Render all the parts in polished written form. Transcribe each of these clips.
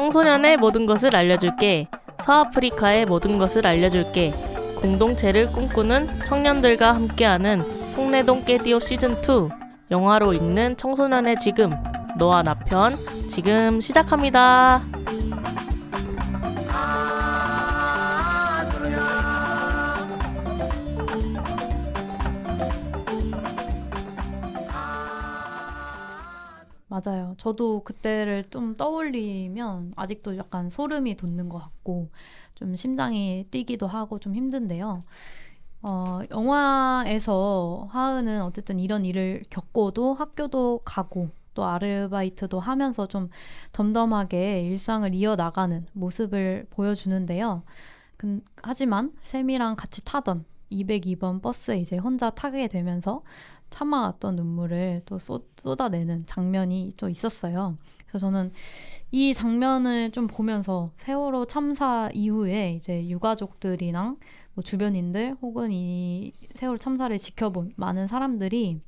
청소년의 모든 것을 알려줄게. 서아프리카의 모든 것을 알려줄게. 공동체를 꿈꾸는 청년들과 함께하는 송내동 깨디오 시즌2 영화로 읽는 청소년의 지금 너와 나 편 지금 시작합니다. 맞아요. 저도 그때를 좀 떠올리면 아직도 약간 소름이 돋는 것 같고 좀 심장이 뛰기도 하고 좀 힘든데요. 영화에서 하은은 어쨌든 이런 일을 겪고도 학교도 가고 또 아르바이트도 하면서 좀 덤덤하게 일상을 이어나가는 모습을 보여주는데요. 하지만 샘이랑 같이 타던 202번 버스에 이제 혼자 타게 되면서 참아왔던 눈물을 또 쏟아내는 장면이 좀 있었어요. 그래서 저는 이 장면을 좀 보면서 세월호 참사 이후에 이제 유가족들이랑 뭐 주변인들 혹은 이 세월호 참사를 지켜본 많은 사람들이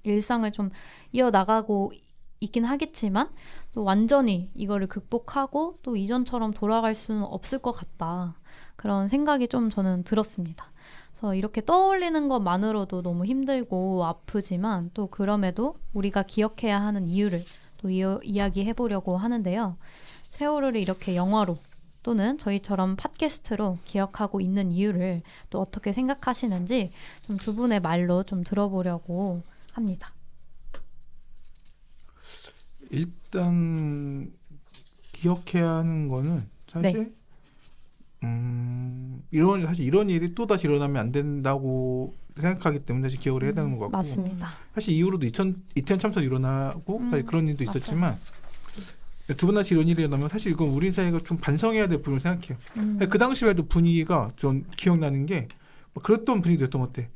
일상을 좀 이어나가고 있긴 하겠지만 또 완전히 이거를 극복하고 또 이전처럼 돌아갈 수는 없을 것 같다. 그런 생각이 좀 저는 들었습니다. 그래서 이렇게 떠올리는 것만으로도 너무 힘들고 아프지만 또 그럼에도 우리가 기억해야 하는 이유를 또 이야기해보려고 하는데요. 세월호를 이렇게 영화로 또는 저희처럼 팟캐스트로 기억하고 있는 이유를 또 어떻게 생각하시는지 좀 두 분의 말로 좀 들어보려고 합니다. 일단 기억해야 하는 거는 사실 사실 이런 일이 또 다시 일어나면 안 된다고 생각하기 때문에 사실 기억을 해야 되는 것 같고 맞습니다. 사실 이후로도 2000 참사 일어나고 사실 그런 일도 있었지만 두 번 다시 이런 일이 일어나면 사실 이건 우리 사회가 좀 반성해야 될 부분을 생각해요. 그 당시에도 분위기가 전 기억나는 게 그랬던 분위기였던 것 같아.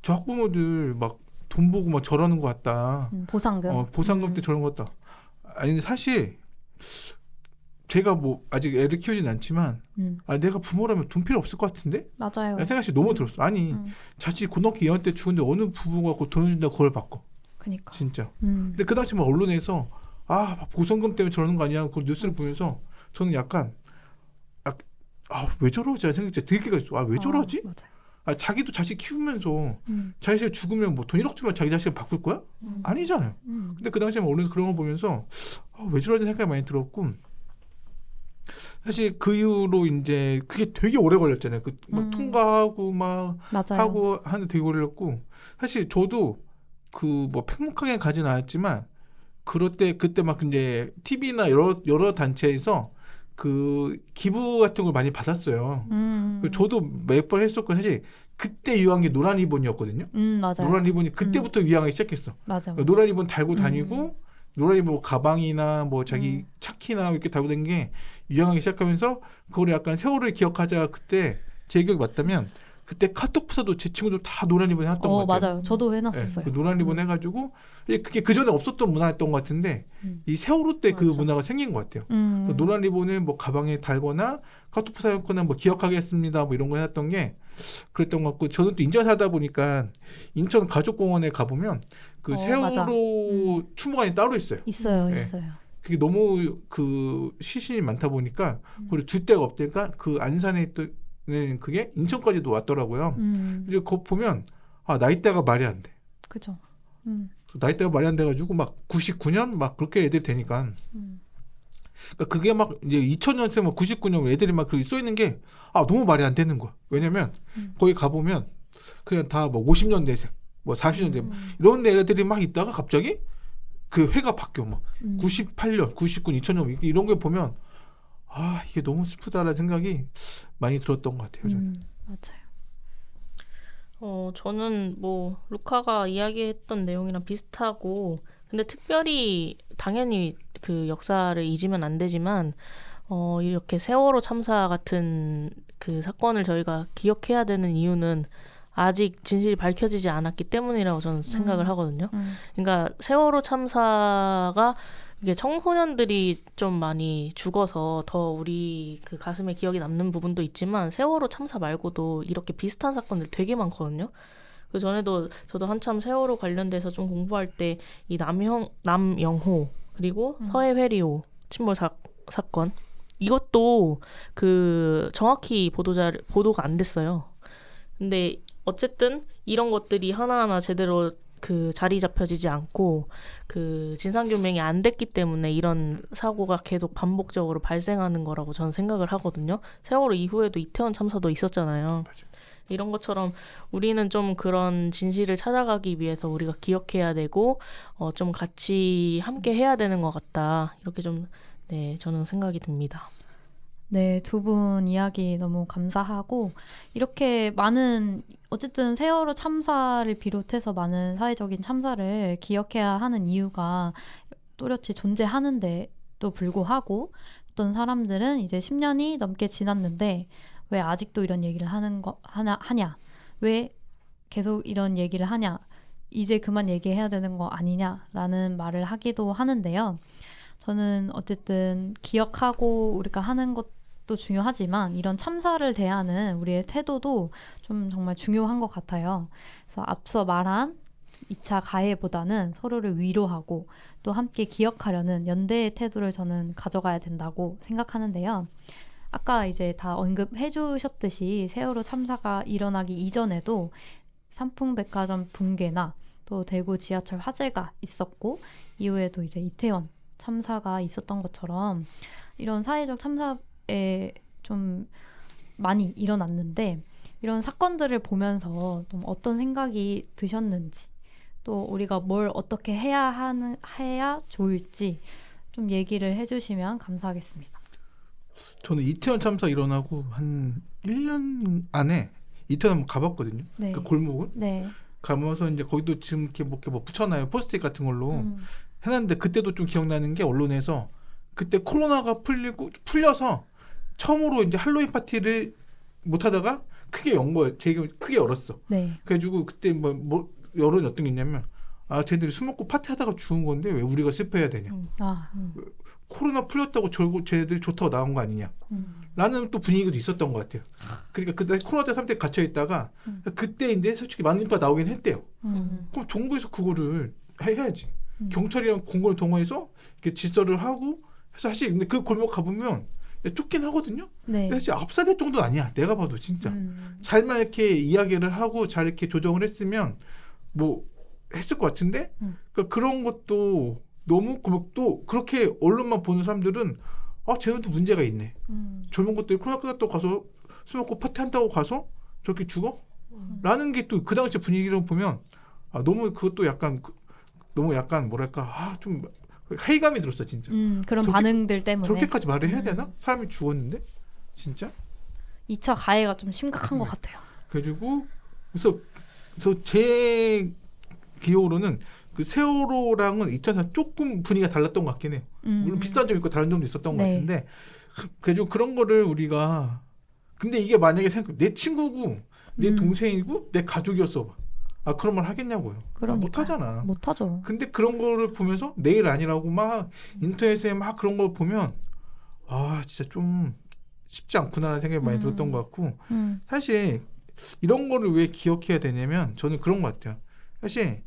저 학부모들 막 돈 보고 막 저러는 것 같다. 보상금. 보상금 때 저런 것 같다. 아니 사실 제가 뭐 아직 애를 키우진 않지만 내가 부모라면 돈 필요 없을 것 같은데? 맞아요. 생각이 너무 들었어. 아니 자식 고등학교 2학년 때 죽은데 어느 부부가 돈 준다고 그걸 바꿔. 그니까. 진짜. 근데 그 당시 막 언론에서 보상금 때문에 저러는 거 아니야? 그 뉴스를 보면서 저는 약간 왜 저러지? 생각이 들기가 있어. 왜 저러지? 맞아요. 자기도 자식 키우면서 자식이 죽으면 뭐 돈 1억 주면 자기 자식을 바꿀 거야? 아니잖아요. 근데 그 당시에 언론에서 그런 거 보면서 왜 저러지 생각이 많이 들었고 사실 그 이후로 이제 그게 되게 오래 걸렸잖아요. 막 통과하고 막 맞아요. 하고 하는데 되게 오래 걸렸고 사실 저도 그 뭐 팽목하게 가진 않았지만 그때 막 이제 TV나 여러 단체에서 그 기부 같은 걸 많이 받았어요. 저도 몇 번 했었고 사실 그때 유행한 게 노란 리본이었거든요. 맞아요. 노란 리본이 그때부터 유행하기 시작했어. 맞아. 노란 리본 달고 다니고 노란 리본 뭐 가방이나 뭐 자기 차키나 이렇게 달고 다니는 게 유행하기 시작하면서 그걸 약간 세월을 기억하자 그때 제 기억이 맞다면 그때 카톡 부서도 제 친구들 다 노란 리본 해놨던 것 같아요. 맞아요. 저도 해놨었어요. 그 노란 리본 해가지고 그게 그 전에 없었던 문화였던 것 같은데 이 세월호 때 그 문화가 생긴 것 같아요. 그래서 노란 리본을 뭐 가방에 달거나 카톡 부서였거나 뭐 기억하겠습니다 뭐 이런 거 해놨던 게 그랬던 것 같고 저는 또 인천 살다 보니까 인천 가족공원에 가보면 그 세월호 추모관이 따로 있어요. 있어요. 네. 있어요. 그게 너무 그 시신이 많다 보니까 그리고 줄 데가 없으니까 그 안산에 있던 그게 인천까지도 왔더라고요. 이제 그거 보면 나이대가 말이 안 돼. 그죠. 나이대가 말이 안 돼가지고 막 99년 막 그렇게 애들이 되니까 그러니까 그게 막 이제 2000년생 막 99년 애들이 막 그렇게 써 있는 게 너무 말이 안 되는 거야. 왜냐면 거기 가보면 그냥 다 뭐 50년대생 뭐 40년대 이런 애들이 막 있다가 갑자기 그 해가 바뀌어 막 98년 99 2000년 이런 거 보면 이게 너무 슬프다라는 생각이 많이 들었던 것 같아요. 저는. 맞아요. 저는 뭐 루카가 이야기했던 내용이랑 비슷하고 근데 특별히 당연히 그 역사를 잊으면 안 되지만 이렇게 세월호 참사 같은 그 사건을 저희가 기억해야 되는 이유는 아직 진실이 밝혀지지 않았기 때문이라고 저는 생각을 하거든요. 그러니까 세월호 참사가 이게 청소년들이 좀 많이 죽어서 더 우리 그 가슴에 기억이 남는 부분도 있지만 세월호 참사 말고도 이렇게 비슷한 사건들 되게 많거든요. 그 전에도 저도 한참 세월호 관련돼서 좀 공부할 때 이 남영호 그리고 서해 회리호 침몰 사건 이것도 그 정확히 보도가 안 됐어요. 근데 어쨌든 이런 것들이 하나하나 제대로 그 자리 잡혀지지 않고 그 진상규명이 안 됐기 때문에 이런 사고가 계속 반복적으로 발생하는 거라고 저는 생각을 하거든요. 세월호 이후에도 이태원 참사도 있었잖아요. 이런 것처럼 우리는 좀 그런 진실을 찾아가기 위해서 우리가 기억해야 되고 좀 같이 함께 해야 되는 것 같다. 이렇게 좀 네, 저는 생각이 듭니다. 네, 두 분 이야기 너무 감사하고 이렇게 많은 어쨌든 세월호 참사를 비롯해서 많은 사회적인 참사를 기억해야 하는 이유가 또렷이 존재하는데도 불구하고 어떤 사람들은 이제 10년이 넘게 지났는데 왜 아직도 이런 얘기를 하냐? 왜 계속 이런 얘기를 하냐? 이제 그만 얘기해야 되는 거 아니냐라는 말을 하기도 하는데요. 저는 어쨌든 기억하고 우리가 하는 것도 중요하지만 이런 참사를 대하는 우리의 태도도 좀 정말 중요한 것 같아요. 그래서 앞서 말한 2차 가해보다는 서로를 위로하고 또 함께 기억하려는 연대의 태도를 저는 가져가야 된다고 생각하는데요. 아까 이제 다 언급해 주셨듯이 세월호 참사가 일어나기 이전에도 삼풍백화점 붕괴나 또 대구 지하철 화재가 있었고 이후에도 이제 이태원 참사가 있었던 것처럼 이런 사회적 참사에 좀 많이 일어났는데 이런 사건들을 보면서 좀 어떤 생각이 드셨는지 또 우리가 뭘 어떻게 해야 좋을지 좀 얘기를 해주시면 감사하겠습니다. 저는 이태원 참사 일어나고 한 1년 안에 이태원 한번 가봤거든요. 네. 그 골목을 네. 가면서 이제 거기도 지금 이렇게 뭐 붙여놔요. 포스트잇 같은 걸로 해놨는데 그때도 좀 기억나는 게 언론에서 그때 코로나가 풀려서 처음으로 이제 할로윈 파티를 못 하다가 크게 연 거예요. 되게 크게 열었어. 네. 그래가지고 그때 뭐 여론이 어떤 게 있냐면 쟤들이 술 먹고 파티하다가 죽은 건데 왜 우리가 슬퍼해야 되냐. 코로나 풀렸다고 쟤들이 좋다고 나온 거 아니냐. 라는 또 분위기도 있었던 것 같아요. 그러니까 그때 코로나 때 3대 갇혀 있다가 그때 이제 솔직히 많은 인파가 나오긴 했대요. 그럼 정부에서 그거를 해야지. 경찰이랑 공무원을 동원해서 이렇게 질서를 하고 해서 사실 근데 그 골목 가보면 쫓긴 하거든요. 네. 근데 사실 압사될 정도 아니야. 내가 봐도 진짜. 잘만 이렇게 이야기를 하고 잘 이렇게 조정을 했으면 뭐 했을 것 같은데 그러니까 그런 것도 너무 또 그렇게 언론만 보는 사람들은 쟤는 또 문제가 있네. 젊은 것들이 코로나 끝났다고 가서 술 먹고 파티한다고 가서 저렇게 죽어? 라는 게 또 그 당시 분위기를 보면 너무 그것도 약간 너무 약간 뭐랄까 좀 회의감이 들었어 진짜. 그런 반응들 때문에 저렇게까지 말을 해야 되나? 사람이 죽었는데 진짜? 2차 가해가 좀 심각한 것 같아요. 그래가지고 그래서 제 기억으로는 그 세월호랑은 2차선 조금 분위기가 달랐던 것 같긴 해요. 물론 비슷한 점이 있고 다른 점도 있었던 것 같은데 그래가지고 그런 거를 우리가 근데 이게 만약에 내 친구고 내 동생이고 내 가족이었어. 그런 말 하겠냐고요. 못하잖아. 못하죠. 근데 그런 거를 보면서 내일 아니라고 막 인터넷에 막 그런 걸 보면 진짜 좀 쉽지 않구나라는 생각이 많이 들었던 것 같고 사실 이런 거를 왜 기억해야 되냐면 저는 그런 것 같아요. 사실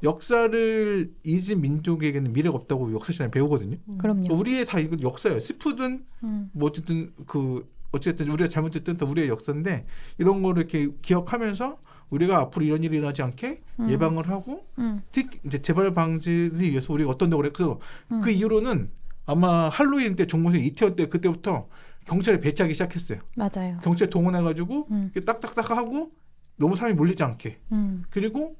역사를 잊은 민족에게는 미래가 없다고 역사 시간에 배우거든요. 그럼요. 우리의 다 이건 역사예요. 슬프든 뭐 어쨌든 우리가 잘못됐든 다 우리의 역사인데 이런 거를 이렇게 기억하면서 우리가 앞으로 이런 일이 일어나지 않게 예방을 하고 특히 이제 재발 방지를 위해서 우리가 어떤 노력을 그래서 그 이후로는 아마 할로윈 때 종무생 이태원 때 그때부터 경찰이 배치하기 시작했어요. 맞아요. 경찰 동원해가지고 딱딱딱 하고 너무 사람이 몰리지 않게 그리고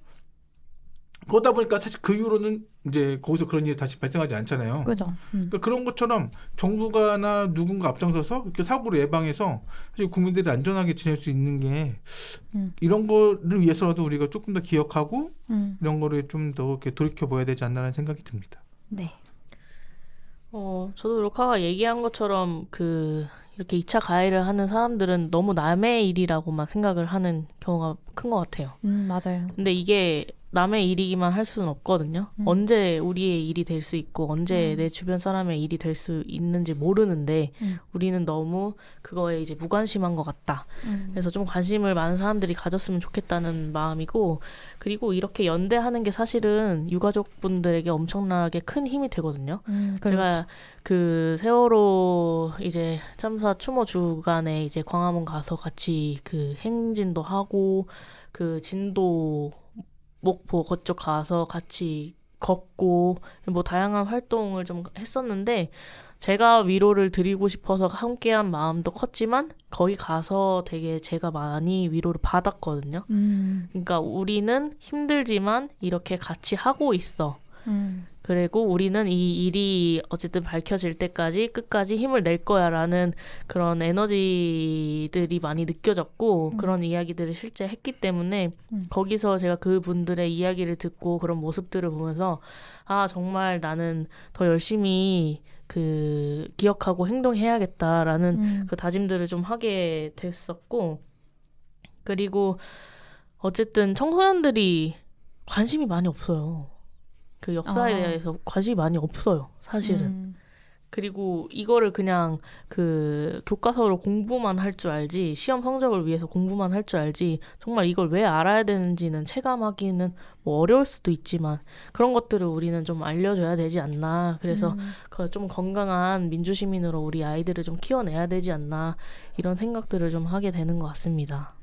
그러다 보니까 사실 그 이후로는 이제 거기서 그런 일이 다시 발생하지 않잖아요. 그죠. 그러니까 그런 것처럼 정부가나 누군가 앞장서서 이렇게 사고를 예방해서 사실 국민들이 안전하게 지낼 수 있는 게 이런 거를 위해서라도 우리가 조금 더 기억하고 이런 거를 좀 더 이렇게 돌이켜봐야 되지 않나라는 생각이 듭니다. 네. 저도 로카가 얘기한 것처럼 이렇게 2차 가해를 하는 사람들은 너무 남의 일이라고만 생각을 하는 경우가 큰 것 같아요. 맞아요. 근데 이게 남의 일이기만 할 수는 없거든요. 언제 우리의 일이 될 수 있고 언제 내 주변 사람의 일이 될 수 있는지 모르는데 우리는 너무 그거에 이제 무관심한 것 같다. 그래서 좀 관심을 많은 사람들이 가졌으면 좋겠다는 마음이고, 그리고 이렇게 연대하는 게 사실은 유가족분들에게 엄청나게 큰 힘이 되거든요. 그렇죠. 제가 그 세월호 이제 참사 추모 주간에 이제 광화문 가서 같이 그 행진도 하고 그 진도 목포 그쪽 가서 같이 걷고 뭐 다양한 활동을 좀 했었는데, 제가 위로를 드리고 싶어서 함께한 마음도 컸지만 거기 가서 되게 제가 많이 위로를 받았거든요. 그러니까 우리는 힘들지만 이렇게 같이 하고 있어. 그리고 우리는 이 일이 어쨌든 밝혀질 때까지 끝까지 힘을 낼 거야 라는 그런 에너지들이 많이 느껴졌고 그런 이야기들을 실제 했기 때문에 거기서 제가 그분들의 이야기를 듣고 그런 모습들을 보면서 아, 정말 나는 더 열심히 그 기억하고 행동해야겠다라는 그 다짐들을 좀 하게 됐었고, 그리고 어쨌든 청소년들이 관심이 많이 없어요. 그 역사에 대해서 관심이 많이 없어요, 사실은. 그리고 이거를 그냥 그 교과서로 공부만 할 줄 알지, 시험 성적을 위해서 공부만 할 줄 알지, 정말 이걸 왜 알아야 되는지는 체감하기는 뭐 어려울 수도 있지만 그런 것들을 우리는 좀 알려줘야 되지 않나. 그래서 좀 건강한 민주시민으로 우리 아이들을 좀 키워내야 되지 않나, 이런 생각들을 좀 하게 되는 것 같습니다.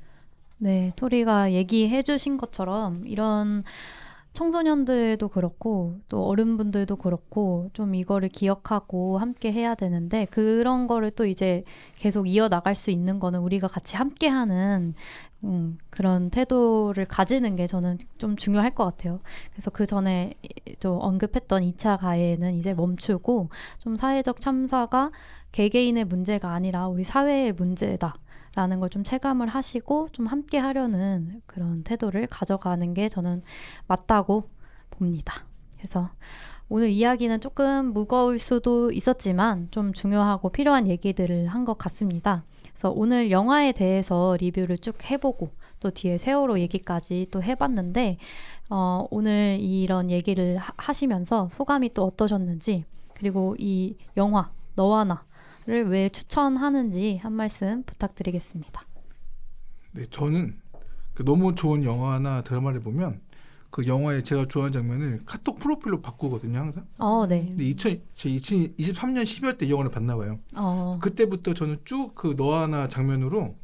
네, 토리가 얘기해 주신 것처럼 이런 청소년들도 그렇고 또 어른분들도 그렇고 좀 이거를 기억하고 함께 해야 되는데, 그런 거를 또 이제 계속 이어나갈 수 있는 거는 우리가 같이 함께하는 그런 태도를 가지는 게 저는 좀 중요할 것 같아요. 그래서 그 전에 또 언급했던 2차 가해는 이제 멈추고 좀 사회적 참사가 개개인의 문제가 아니라 우리 사회의 문제다 라는 걸 좀 체감을 하시고 좀 함께 하려는 그런 태도를 가져가는 게 저는 맞다고 봅니다. 그래서 오늘 이야기는 조금 무거울 수도 있었지만 좀 중요하고 필요한 얘기들을 한 것 같습니다. 그래서 오늘 영화에 대해서 리뷰를 쭉 해보고 또 뒤에 세월호 얘기까지 또 해봤는데 오늘 이런 얘기를 하시면서 소감이 또 어떠셨는지, 그리고 이 영화 너와 나를 왜 추천하는지 한 말씀 부탁드리겠습니다. 네, 저는 그 너무 좋은 영화나 드라마를 보면 그 영화에 제가 좋아하는 장면을 카톡 프로필로 바꾸거든요, 항상. 네. 근데 2023년 12월 때 이 영화를 봤나 봐요. 그때부터 저는 쭉 그 너와 나 장면으로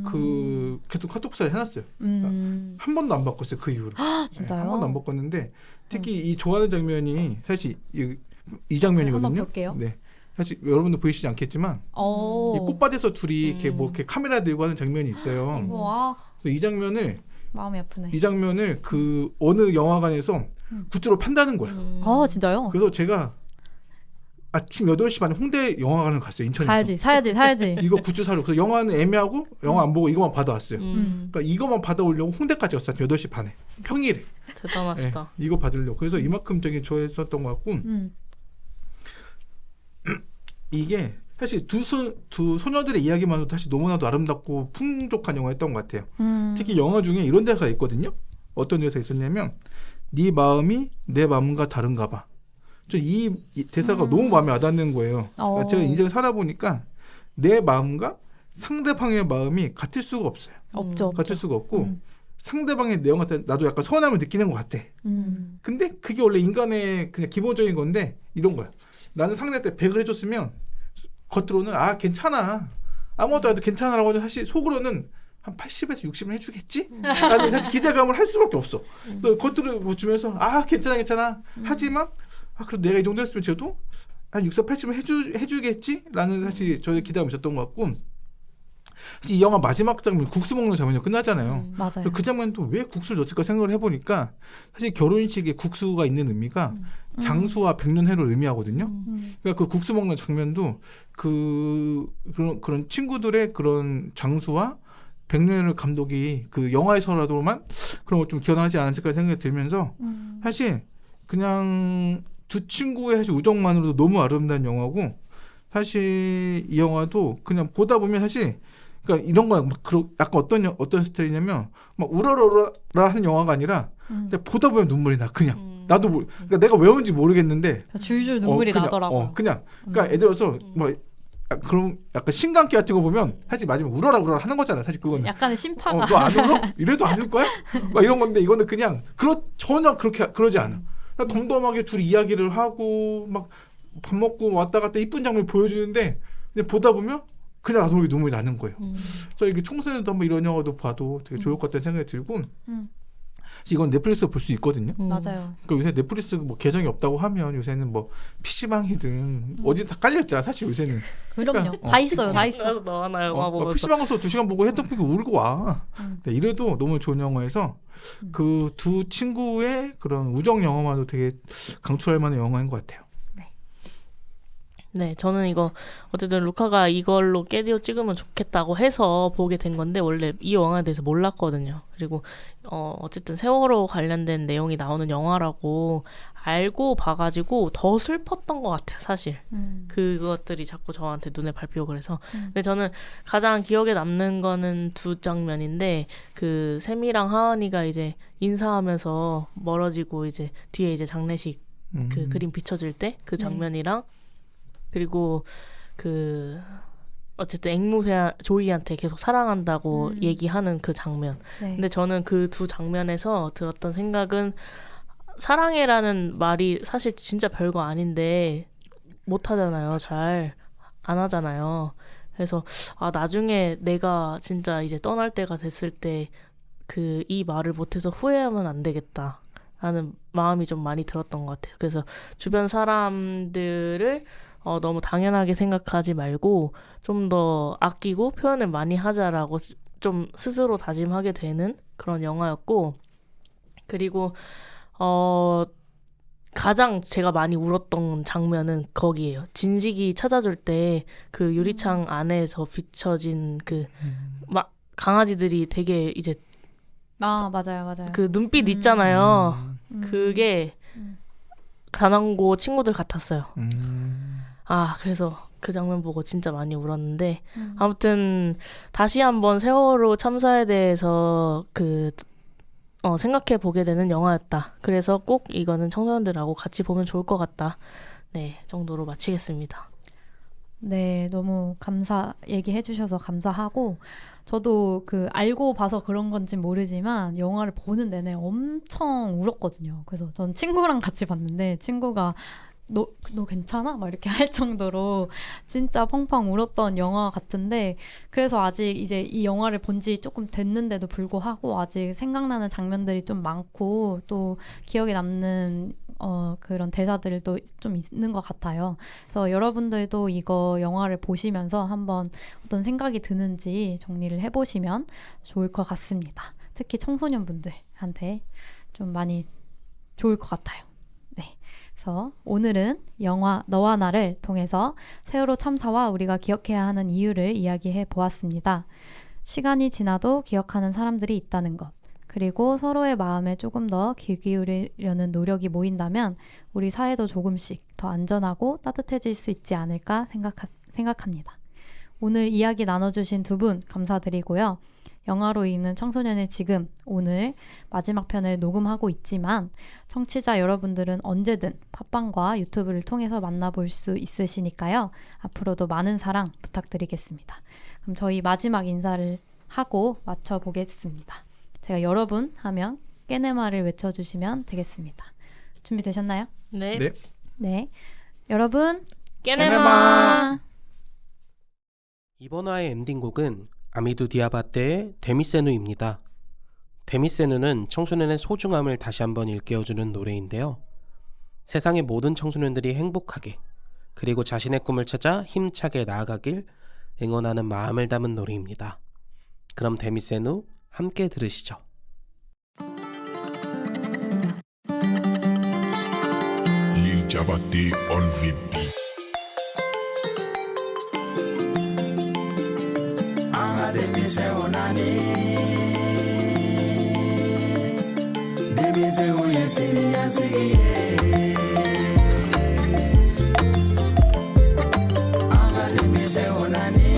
그 계속 카톡 프사를 해놨어요. 한 번도 안 바꿨어요, 그 이후로. 진짜요? 한 번도 안 바꿨는데 특히 이 좋아하는 장면이 사실 이 장면이거든요. 한번 볼게요. 네. 사실 여러분도 보이시지 않겠지만 이 꽃밭에서 둘이 이렇게 뭐 이렇게 카메라 들고 하는 장면이 있어요. 이거 이 장면을 마음이 아프네. 그 어느 영화관에서 굿즈로 판다는 거야. 진짜요? 그래서 제가 아침 8시 반에 홍대 영화관을 갔어요. 인천에서. 사야지. 이거 굿즈 사려고. 그래서 영화는 애매하고 영화 안 보고 이거만 받아왔어요. 그러니까 이거만 받아오려고 홍대까지 갔어요. 8시 반에. 평일에. 대단하시다. 네, 이거 받으려고. 그래서 이만큼 되게 좋아했었던 것 같고 이게 사실 두 소녀들의 이야기만으로도 사실 너무나도 아름답고 풍족한 영화였던 것 같아요. 특히 영화 중에 이런 대사가 있거든요. 어떤 대사가 있었냐면 네 마음이 내 마음과 다른가 봐. 저 이 대사가 너무 마음에 와닿는 거예요. 그러니까 제가 인생을 살아보니까 내 마음과 상대방의 마음이 같을 수가 없어요. 없죠. 같을 수가 없고 상대방의 내용 같은 나도 약간 서운함을 느끼는 것 같아. 근데 그게 원래 인간의 그냥 기본적인 건데 이런 거야. 나는 상대한테 100을 해줬으면 겉으로는 괜찮아, 아무것도 안 해도 괜찮아라고 사실 속으로는 한 80에서 60은 해주겠지? 나는 사실 기대감을 할 수밖에 없어. 겉으로 뭐 주면서 괜찮아 하지만 그래도 내가 이 정도 했으면 쟤도 한 60, 80은 해주겠지? 라는 사실 저의 기대감이 있었던 것 같고, 사실 이 영화 마지막 장면 국수 먹는 장면이 끝나잖아요. 맞아요. 그 장면도 왜 국수를 넣었을까 생각을 해보니까 사실 결혼식에 국수가 있는 의미가 장수와 백년해를 의미하거든요. 그러니까 그 국수 먹는 장면도 그런 친구들의 그런 장수와 백년해를 감독이 그 영화에서라도만 그런 걸 좀 기원하지 않았을까 생각이 들면서 사실 그냥 두 친구의 사실 우정만으로도 너무 아름다운 영화고, 사실 이 영화도 그냥 보다 보면 사실 그러니까 이런 거 막 약간 어떤 스타일이냐면 막 우러러라 하는 영화가 아니라 근데 보다 보면 눈물이 나 그냥. 나도 그러니까 내가 왜 온지 모르겠는데 줄줄 눈물이 그냥, 나더라고요. 그냥 그러니까 애들 와서 뭐 그럼 약간 신강기 같은 거 보면 사실 마지막에 우러라 하는 거잖아. 사실 그거는. 약간의 심파가. 너 안 울어? 이래도 안 울 거야? 막 이런 건데 이거는 그냥 전혀 그러지 않아. 그냥 덤덤하게 둘이 이야기를 하고 막 밥 먹고 왔다 갔다 이쁜 장면 보여주는데 그냥 보다 보면 그냥 나도 모르게 눈물이 나는 거예요. 그래서 이게 청소년도 한번 이런 영화도 봐도 되게 좋을 것 같다는 생각이 들고 이건 넷플릭스에 볼 수 있거든요. 맞아요. 그러니까 요새 넷플릭스 뭐 계정이 없다고 하면 요새는 뭐 PC방이든 어디 다 깔려있잖아. 사실 요새는. 그럼요. 그러니까, 다 있어요. 다 있어. 그래서 너 하나 영화 보면서 PC방 가서 2시간 보고 했던 게 울고 와. 네, 이래도 너무 좋은 영화여서 그 두 친구의 그런 우정 영화만도 되게 강추할 만한 영화인 것 같아요. 네, 저는 이거 어쨌든 루카가 이걸로 깨디오 찍으면 좋겠다고 해서 보게 된 건데 원래 이 영화에 대해서 몰랐거든요. 그리고 어쨌든 세월호 관련된 내용이 나오는 영화라고 알고 봐가지고 더 슬펐던 것 같아요, 사실. 그것들이 자꾸 저한테 눈에 밟히고 그래서. 근데 저는 가장 기억에 남는 거는 두 장면인데 그 세미랑 하은이가 이제 인사하면서 멀어지고 이제 뒤에 이제 장례식 그 그림 비춰질 때 그 장면이랑 그리고 그 어쨌든 앵무새 조이한테 계속 사랑한다고 얘기하는 그 장면. 네. 근데 저는 그 두 장면에서 들었던 생각은 사랑해라는 말이 사실 진짜 별거 아닌데 못 하잖아요. 잘 안 하잖아요. 그래서 나중에 내가 진짜 이제 떠날 때가 됐을 때 그 이 말을 못해서 후회하면 안 되겠다 라는 마음이 좀 많이 들었던 것 같아요. 그래서 주변 사람들을 너무 당연하게 생각하지 말고 좀 더 아끼고 표현을 많이 하자라고 좀 스스로 다짐하게 되는 그런 영화였고, 그리고 가장 제가 많이 울었던 장면은 거기에요. 진식이 찾아줄 때 그 유리창 안에서 비춰진 그 막 강아지들이 되게 이제 맞아요. 그 눈빛 있잖아요. 그게 단원고 친구들 같았어요. 그래서 그 장면 보고 진짜 많이 울었는데 아무튼 다시 한번 세월호 참사에 대해서 생각해 보게 되는 영화였다. 그래서 꼭 이거는 청소년들하고 같이 보면 좋을 것 같다. 네, 정도로 마치겠습니다. 네, 너무 얘기해 주셔서 감사하고, 저도 알고 봐서 그런 건지 모르지만 영화를 보는 내내 엄청 울었거든요. 그래서 전 친구랑 같이 봤는데 친구가 너 괜찮아? 막 이렇게 할 정도로 진짜 펑펑 울었던 영화 같은데, 그래서 아직 이제 이 영화를 본 지 조금 됐는데도 불구하고 아직 생각나는 장면들이 좀 많고 또 기억에 남는 그런 대사들도 좀 있는 것 같아요. 그래서 여러분들도 이거 영화를 보시면서 한번 어떤 생각이 드는지 정리를 해보시면 좋을 것 같습니다. 특히 청소년분들한테 좀 많이 좋을 것 같아요. 네. 그래서 오늘은 영화 너와 나를 통해서 세월호 참사와 우리가 기억해야 하는 이유를 이야기해 보았습니다. 시간이 지나도 기억하는 사람들이 있다는 것, 그리고 서로의 마음에 조금 더 귀 기울이려는 노력이 모인다면 우리 사회도 조금씩 더 안전하고 따뜻해질 수 있지 않을까 생각합니다. 오늘 이야기 나눠주신 두 분 감사드리고요. 영화로 읽는 청소년의 지금, 오늘 마지막 편을 녹음하고 있지만 청취자 여러분들은 언제든 팟빵과 유튜브를 통해서 만나볼 수 있으시니까요. 앞으로도 많은 사랑 부탁드리겠습니다. 그럼 저희 마지막 인사를 하고 마쳐보겠습니다. 제가 여러분 하면 깨네마를 외쳐주시면 되겠습니다. 준비되셨나요? 네. 네. 네. 여러분, 깨네마. 이번 화의 엔딩곡은 아미두 디아바테의 데미세누입니다. 데미세누는 청소년의 소중함을 다시 한번 일깨워주는 노래인데요. 세상의 모든 청소년들이 행복하게, 그리고 자신의 꿈을 찾아 힘차게 나아가길 응원하는 마음을 담은 노래입니다. 그럼 데미세누 함께 들으시죠. Lil Jabate on the beat. Demise onani, demise uyesini yansigi. Anga demise onani,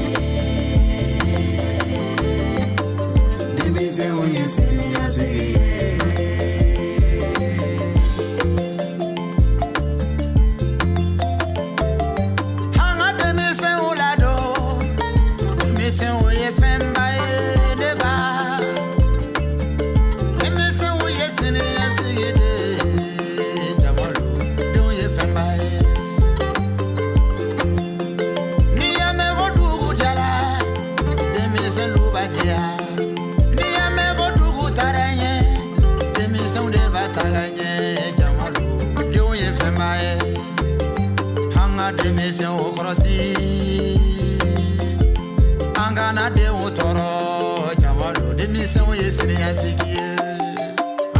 anga denmisɛn o kɔrɔsi an kana denw tɔɔrɔ jama don denmisɛnw ye siniɲɛsigi ye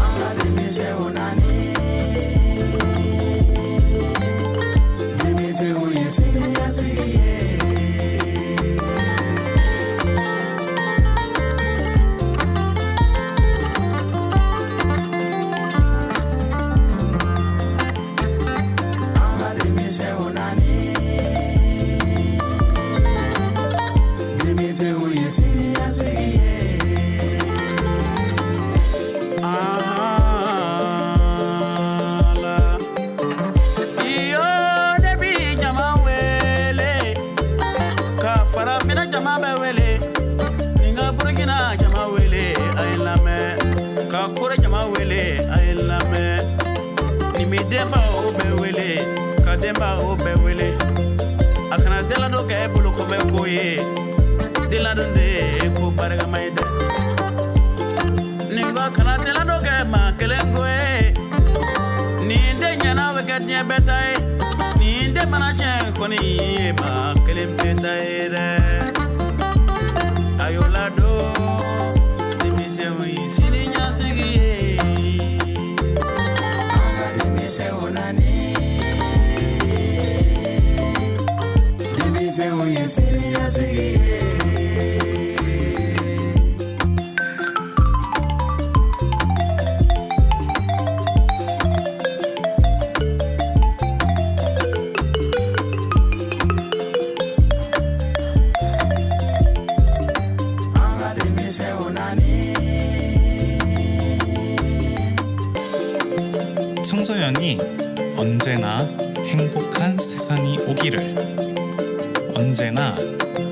an ka denmisɛnw nani denmisɛnw ye siniɲɛsigi ye Defa o bɛ wele ka denba o bɛ wele a kana delado kɛ e bolo ko bɛ ko ye delado de ye ko barikama ye dɛ nin ko kana delado kɛ maa kelen ko ye nin den ɲɛna bɛ kɛ diɲɛ bɛɛ ta ye nin den mana tiɲɛ kɔni ye maa kelen bɛɛ ta ye dɛ a y'o ladon denmisɛnw ye sini ɲɛsigi ye 청소년이 언제나 행복한 세상이 오기를 언제나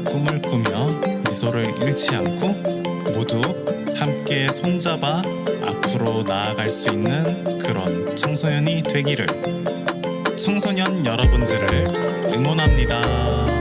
꿈을 꾸며 미소를 잃지 않고 모두 함께 손잡아 앞으로 나아갈 수 있는 그런 청소년이 되기를 청소년 여러분들을 응원합니다.